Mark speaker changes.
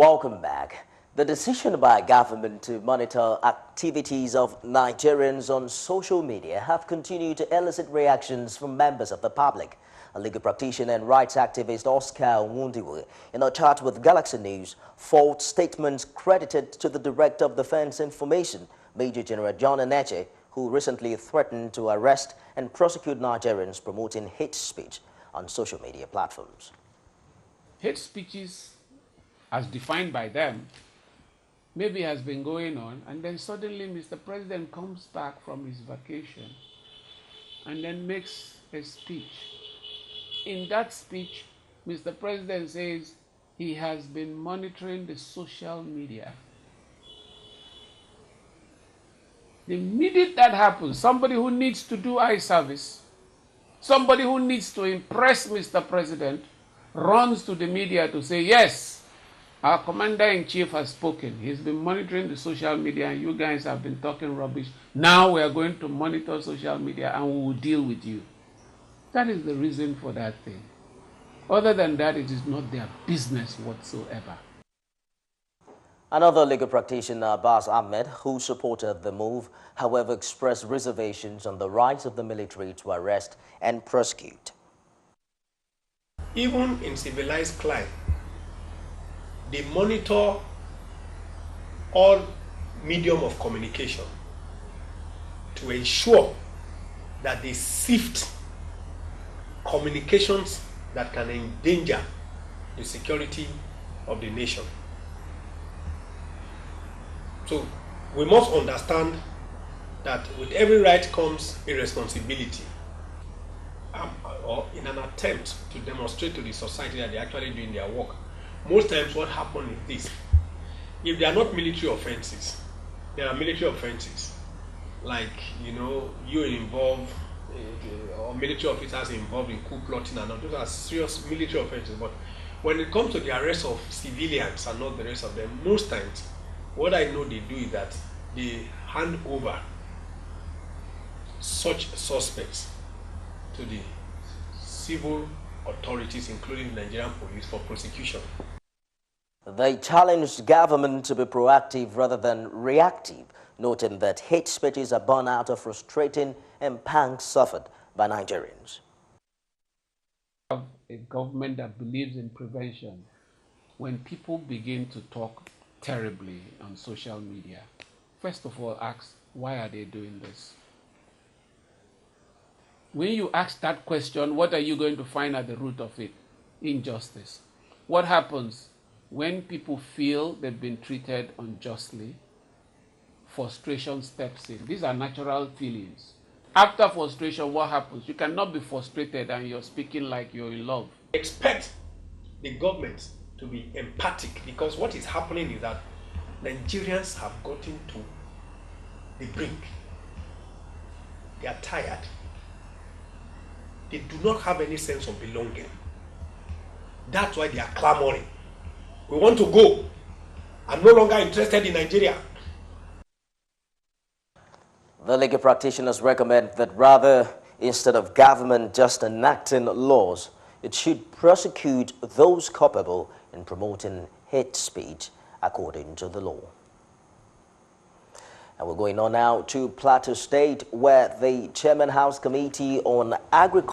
Speaker 1: Welcome back. The decision by government to monitor activities of Nigerians on social media have continued to elicit reactions from members of the public. A legal practitioner and rights activist Oscar Nwundiwe, in a chat with Galaxy News, faults statements credited to the Director of Defense Information, Major General John Eneche, who recently threatened to arrest and prosecute Nigerians promoting hate speech on social media platforms.
Speaker 2: Hate speeches, as defined by them, maybe has been going on, and then suddenly Mr. President comes back from his vacation and then makes a speech. In that speech, Mr. President says he has been monitoring the social media. The minute that happens, somebody who needs to do eye service, somebody who needs to impress Mr. President, runs to the media to say, yes, our commander-in-chief has spoken. He's been monitoring the social media and you guys have been talking rubbish. Now we are going to monitor social media and we will deal with you. That is the reason for that thing. Other than that, it is not their business whatsoever.
Speaker 1: Another legal practitioner, Bas Ahmed, who supported the move, however, expressed reservations on the rights of the military to arrest and prosecute.
Speaker 3: Even in civilized clime, they monitor all medium of communication to ensure that they sift communications that can endanger the security of the nation. So we must understand that with every right comes a responsibility. Or in an attempt to demonstrate to the society that they're actually doing their work. Most times what happens is this: if they are not military offenses, there are military offenses, like, you involved, or military officers involved in coup plotting and all. Those are serious military offenses. But when it comes to the arrest of civilians and not the rest of them, most times what I know they do is that they hand over such suspects to the civil authorities, including the Nigerian police, for prosecution.
Speaker 1: They challenged government to be proactive rather than reactive, noting that hate speeches are born out of frustrating and pangs suffered by Nigerians.
Speaker 2: A government that believes in prevention, when people begin to talk terribly on social media, first of all ask, why are they doing this? When you ask that question, what are you going to find at the root of it? Injustice. What happens when people feel they've been treated unjustly? Frustration steps in. These are natural feelings. After frustration, what happens? You cannot be frustrated and you're speaking like you're in love.
Speaker 3: Expect the government to be empathic, because what is happening is that Nigerians have gotten to the brink. They are tired. They do not have any sense of belonging. That's why they are clamoring. We want to go. I'm no longer interested in Nigeria.
Speaker 1: The legal practitioners recommend that rather, instead of government just enacting laws, it should prosecute those culpable in promoting hate speech according to the law. And we're going on now to Plateau State, where the Chairman House Committee on Agriculture